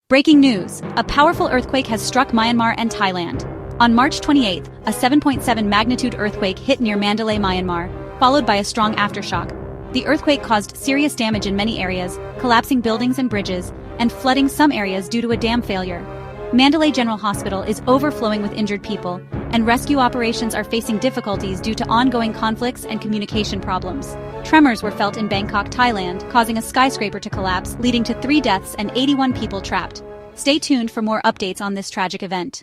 Breaking news! A powerful earthquake has struck Myanmar and Thailand. On March 28, a 7.7 magnitude earthquake hit near Mandalay, Myanmar, followed by a strong aftershock. The earthquake caused serious damage in many areas, collapsing buildings and bridges, and flooding some areas due to a dam failure. Mandalay General Hospital is overflowing with injured people, and rescue operations are facing difficulties due to ongoing conflicts and communication problems. Tremors were felt in Bangkok, Thailand, causing a skyscraper to collapse, leading to 3 deaths and 81 people trapped. Stay tuned for more updates on this tragic event.